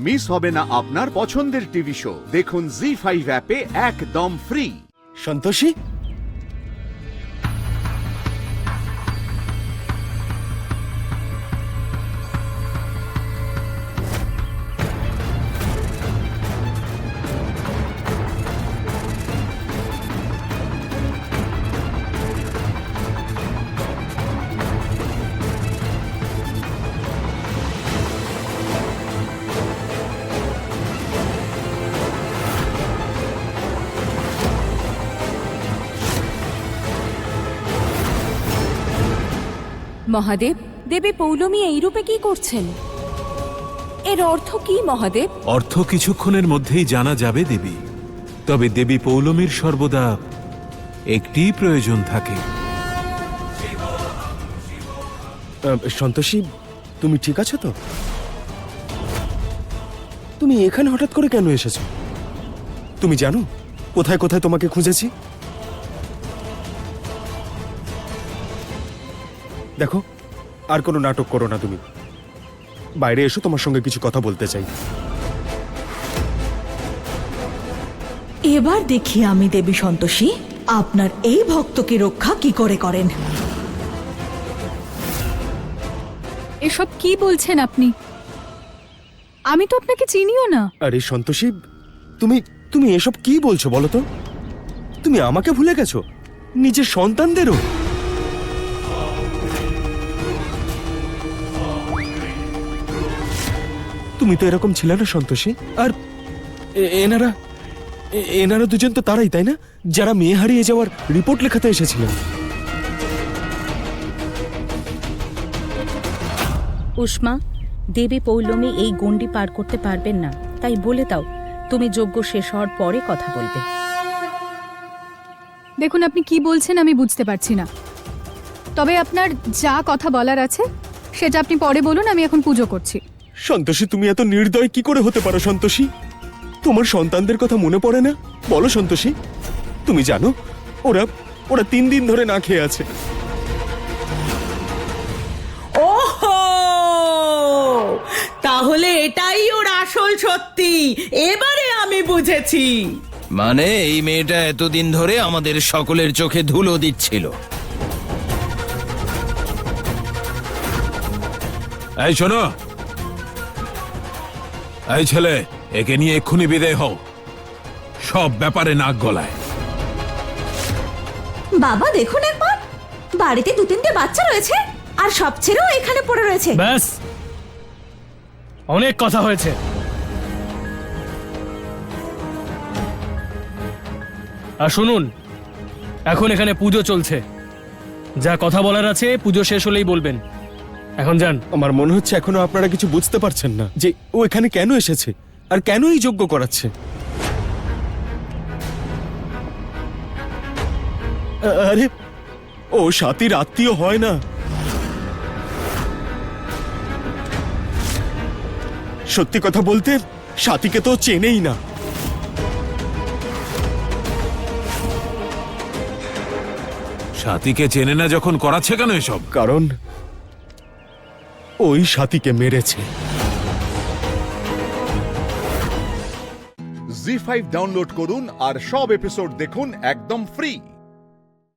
Miss হবে না আপনার পছন্দের টিভি শো। দেখুন জি5 অ্যাপে একদম ফ্রি। সন্তোষী, মহাদেব, দেবী পৌলমী এই রূপে কি করছেন? এর অর্থ কি মহাদেব? অর্থ কিছুক্ষণের মধ্যেই জানা যাবে দেবী। তবে দেবী পৌলমীর সর্বদা একটি প্রয়োজন থাকে। সন্তোষী, তুমি ঠিক আছো তো? তুমি এখানে হঠাৎ করে কেন এসেছো? তুমি জানো কোথায় কোথায় তোমাকে খুঁজেছি? দেখো, আর কোনো নাটক করো না। তুমি বাইরে এসো, তোমার সঙ্গে কিছু কথা বলতে চাই। এবার দেখি আমি দেবী সন্তোষী আপনার এই ভক্তকে রক্ষা কি করে করেন। এসব কি বলছেন আপনি? আমি তো আপনাকে চিনিও না। আরে সন্তোষী, তুমি তুমি এসব কি বলছো বলো তো? তুমি আমাকে ভুলে গেছো, নিজের সন্তানদেরও। তুমি তো এরকম ছিলে না সন্তোষী। আর এনারা দুজন তো তারাই, তাই না, যারা মেয়ে হারিয়ে যাওয়ার রিপোর্ট লেখাতে এসেছিলেন? উষ্মা, দেবী পৌলমী এই গণ্ডি পার করতে পারবেন না, তাই বলে দাও তুমি যজ্ঞ শেষ হওয়ার পরে কথা বলবে। দেখুন, আপনি কি বলছেন আমি বুঝতে পারছি না। তবে আপনার যা কথা বলার আছে সেটা আপনি পরে বলুন, আমি এখন পুজো করছি। সন্তোষী, তুমি এত নির্দয় কি করে হতে পারো সন্তোষী? তোমার সন্তানদের কথা মনে পড়ে না? বলো সন্তোষী, তুমি জানো ওরা ওরা 3 দিন ধরে না খেয়ে আছে। ওহো, তাহলে এটাই ওর আসল সত্যি। এবারে আমি বুঝেছি। মানে এই মেয়েটা এতদিন ধরে আমাদের সকলের চোখে ধুলো দিচ্ছিল। এই শোনো, এই ছেলে, একে নিয়ে এক্ষুনি বিদায় হও। সব ব্যাপারে নাক গলায়। বাবা দেখুন একবার, বাড়িতে 2-3টে বাচ্চা রয়েছে আর সব ছেড়েও এখানে পড়ে রয়েছে। ব্যাস, অনেক কথা হয়েছে। আর শুনুন, এখন এখানে পুজো চলছে। যা কথা বলার আছে পুজো শেষ হলেই বলবেন। এখন যান। আমার মনে হচ্ছে এখনো আপনারা কিছু বুঝতে পারছেন না যে ও এখানে কেন এসেছে আর কেন এই যজ্ঞ করাচ্ছে। আরে ও সাথীর আত্মীয় হয় না। সত্যি কথা বলতে সাথীকে তো চেনেই না। সাথীকে চেনে না যখন করাচ্ছে কেন এসব? কারণ ওই সাথীকে মেরেছে। জি5 ডাউনলোড করুন আর সব এপিসোড দেখুন একদম ফ্রি।